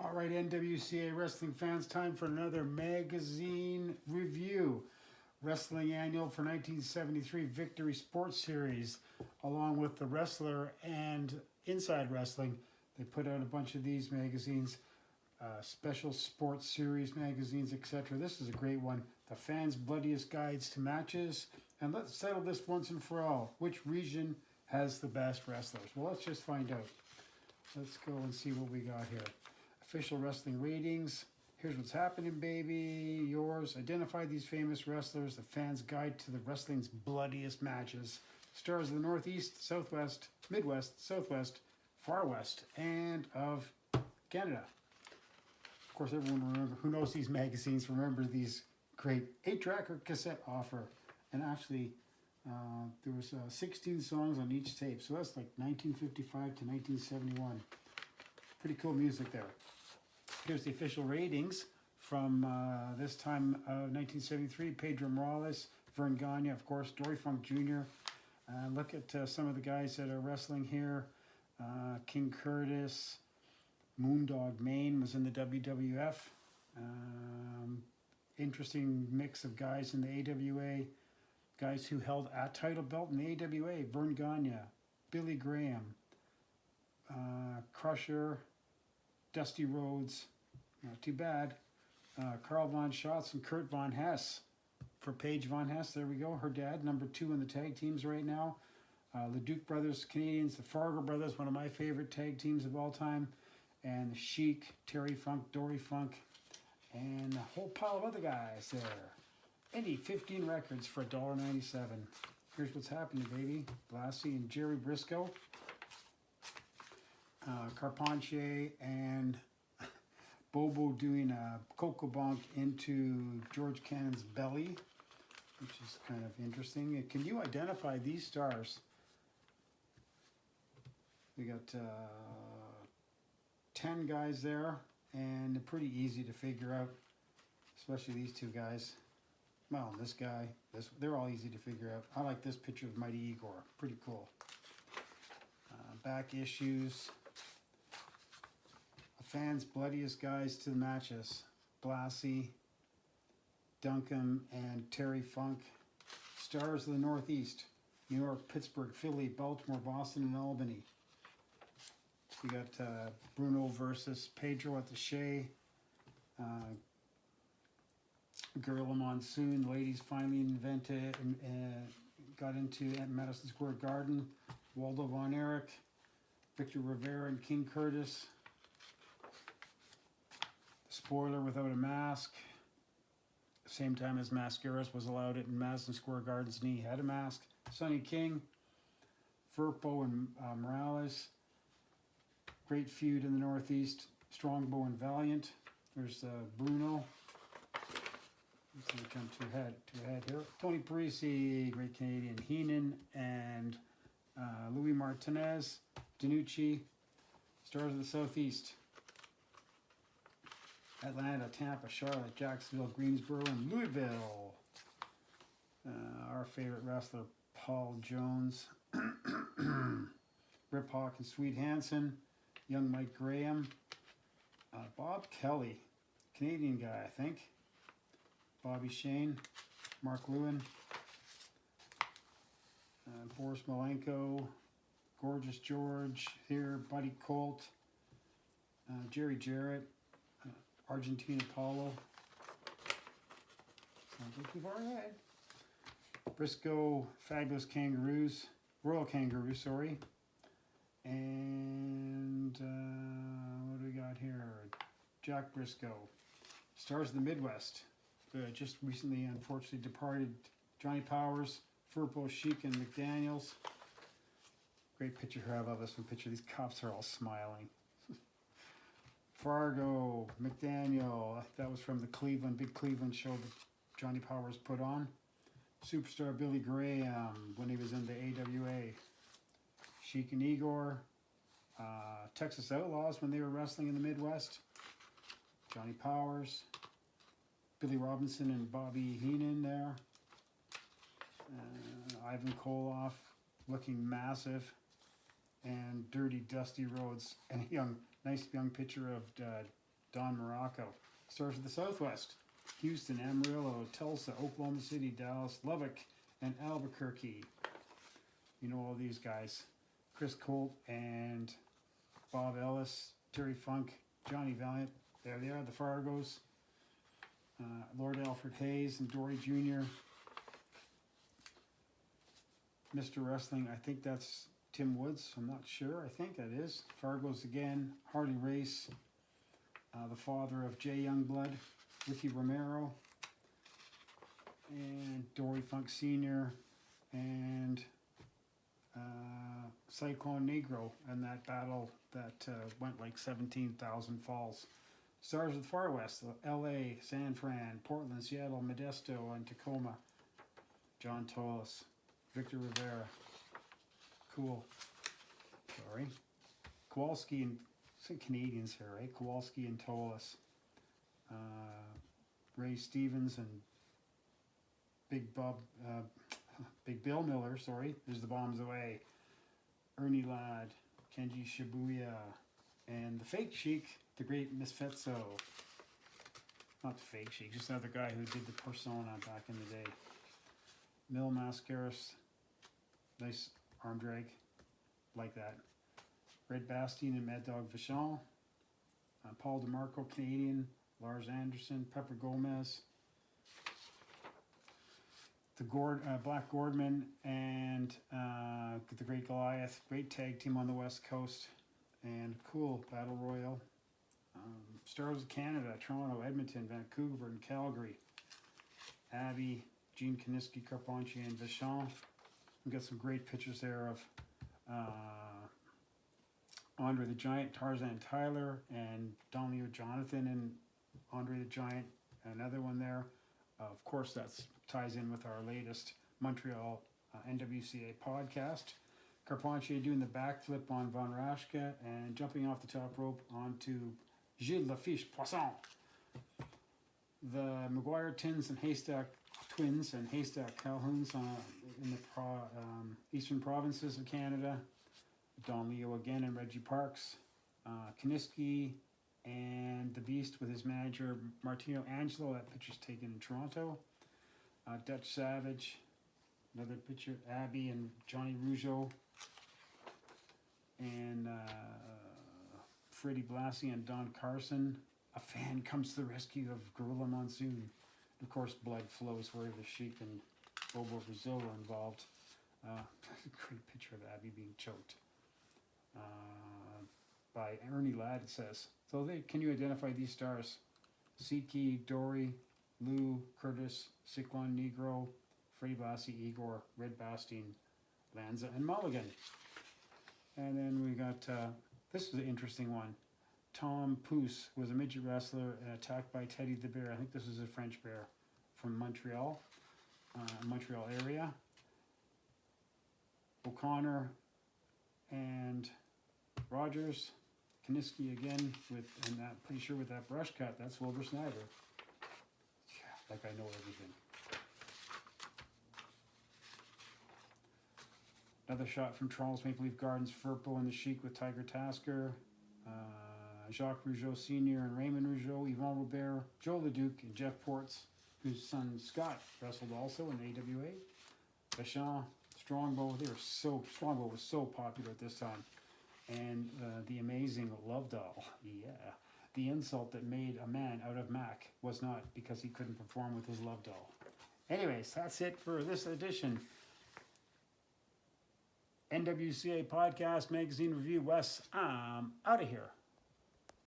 All right, NWCA wrestling fans, time for another magazine review. Wrestling Annual for 1973 Victory Sports Series, along with The Wrestler and Inside Wrestling. They put out a bunch of these magazines, special sports series magazines, etc. This is a great one. The fans' bloodiest guides to matches. And let's settle this once and for all. Which region has the best wrestlers? Well, let's just find out. Let's go and see what we got here. Official wrestling ratings. Here's what's happening, baby. Yours. Identify these famous wrestlers. The fans' guide to the wrestling's bloodiest matches. Stars of the Northeast, Southwest, Midwest, Southwest, Far West, and of Canada. Of course, everyone who knows these magazines remembers these great 8-track or cassette offer. And actually, there was 16 songs on each tape. So that's like 1955 to 1971. Pretty cool music there. Here's the official ratings from this time of 1973. Pedro Morales, Vern Gagne, of course, Dory Funk Jr. Look at some of the guys that are wrestling here. King Curtis, Moondog Mayne was in the WWF. Interesting mix of guys in the AWA. Guys who held a title belt in the AWA. Vern Gagne, Billy Graham, Crusher, Dusty Rhodes, not too bad. Carl Von Schatz and Kurt Von Hess. For Paige Von Hess, there we go. Her dad, number 2 in the tag teams right now. The Duke brothers, Canadians, the Fargo brothers, one of my favorite tag teams of all time. And the Sheik, Terry Funk, Dory Funk, and a whole pile of other guys there. Any 15 records for $1.97. Here's what's happening, baby. Blassie and Jerry Briscoe. Carpentier and Bobo doing a coco bonk into George Cannon's belly, which is kind of interesting. Can you identify these stars? We got 10 guys there, and they're pretty easy to figure out, especially these two guys. Well, this guy, they're all easy to figure out. I like this picture of Mighty Igor, pretty cool. Back issues. Fans' bloodiest guys to the matches. Blassie, Duncan, and Terry Funk. Stars of the Northeast. New York, Pittsburgh, Philly, Baltimore, Boston, and Albany. We got Bruno versus Pedro at the Shea. Gorilla Monsoon. The ladies finally invented and got into at Madison Square Garden. Waldo Von Erich, Victor Rivera, and King Curtis. Spoiler without a mask. Same time as Mascaras was allowed it in Madison Square Gardens, and he had a mask. Sonny King, Firpo and Morales. Great feud in the Northeast. Strongbow and Valiant. There's Bruno. Let's see, come to head here. Tony Parisi, Great Canadian. Heenan and Louis Martinez. Danucci. Stars of the Southeast. Atlanta, Tampa, Charlotte, Jacksonville, Greensboro, and Louisville. Our favorite wrestler, Paul Jones. Rip Hawk and Sweet Hansen. Young Mike Graham. Bob Kelly, Canadian guy, I think. Bobby Shane. Mark Lewin. Boris Malenko. Gorgeous George here. Buddy Colt. Jerry Jarrett. Argentina Paulo. Sounds like we've already had. Briscoe, Fabulous Kangaroos. Royal Kangaroo, sorry. And what do we got here? Jack Briscoe. Stars of the Midwest. Just recently, unfortunately, departed Johnny Powers, Firpo, Sheik, and McDaniels. Great picture here. I love this one picture. These cops are all smiling. Fargo, McDaniel, that was from the big Cleveland show that Johnny Powers put on. Superstar Billy Graham when he was in the AWA. Sheik and Igor. Texas Outlaws when they were wrestling in the Midwest. Johnny Powers. Billy Robinson and Bobby Heenan there. Ivan Koloff looking massive. And Dirty Dusty Rhodes and a nice young picture of Don Morocco. Stars of the Southwest: Houston, Amarillo, Tulsa, Oklahoma City, Dallas, Lubbock, and Albuquerque. You know all these guys. Chris Colt and Bob Ellis, Terry Funk, Johnny Valiant. There they are, the Fargos. Lord Alfred Hayes and Dory Jr. Mr. Wrestling, I think that's Tim Woods. I'm not sure. I think that is. Fargos again. Harley Race. The father of Jay Youngblood. Ricky Romero. And Dory Funk Sr. And Cyclone Negro. And that battle that went like 17,000 falls. Stars of the Far West: L.A., San Fran, Portland, Seattle, Modesto, and Tacoma. John Tolis, Victor Rivera. Cool. Sorry. Kowalski and some Canadians here, right? Kowalski and Tolis. Ray Stevens and Big Bill Miller. Sorry. There's the Bombs Away. Ernie Ladd, Kenji Shibuya, and the Fake Sheik, the great Misfetso. Not the Fake Sheik, just another guy who did the persona back in the day. Mil Mascaris, nice arm drag, like that. Red Bastien and Mad Dog Vachon. Paul DeMarco, Canadian. Lars Anderson, Pepper Gomez. The Black Gordman and the Great Goliath. Great tag team on the West Coast. And cool Battle Royal. Stars of Canada: Toronto, Edmonton, Vancouver, and Calgary. Abby, Gene Kaniski, Carpentier, and Vachon. We've got some great pictures there of Andre the Giant, Tarzan Tyler, and Don Leo Jonathan, and Andre the Giant. Another one there. Of course, that ties in with our latest Montreal NWCA podcast. Carpentier doing the backflip on Von Raschke and jumping off the top rope onto Gilles Lafiche Poisson. The McGuire Twins and Haystack Calhouns in the eastern provinces of Canada. Don Leo again and Reggie Parks. Kaniski and the Beast with his manager Martino Angelo. That picture's taken in Toronto. Dutch Savage. Another picture. Abby and Johnny Rougeau. And Freddie Blassie and Don Carson. A fan comes to the rescue of Gorilla Monsoon. Of course, blood flows where the Sheik and Bobo Brazil were involved. Great picture of Abby being choked. By Ernie Ladd, it says. So can you identify these stars? Siki, Dory, Lou, Curtis, Cyclone Negro, Freddie Blassie, Igor, Red Bastien, Lanza, and Mulligan. And then we got, this is an interesting one. Tom Pousse was a midget wrestler attacked by Teddy the Bear. I think this is a French bear from Montreal, Montreal area. O'Connor and Rogers. Kaniski again and I'm pretty sure with that brush cut, that's Wilbur Snyder. Yeah, like I know everything. Another shot from Toronto's Maple Leaf Gardens, Furpo and the Sheik with Tiger Tasker. Jacques Rougeau Sr. and Raymond Rougeau, Yvon Robert, Joe LeDuc, and Jeff Ports, whose son Scott wrestled also in the AWA. Vachon, Strongbow, Strongbow was so popular at this time. And the amazing Love Doll, yeah. The insult that made a man out of Mac was not because he couldn't perform with his Love Doll. Anyways, that's it for this edition. NWCA Podcast Magazine Review. Wes, I'm out of here.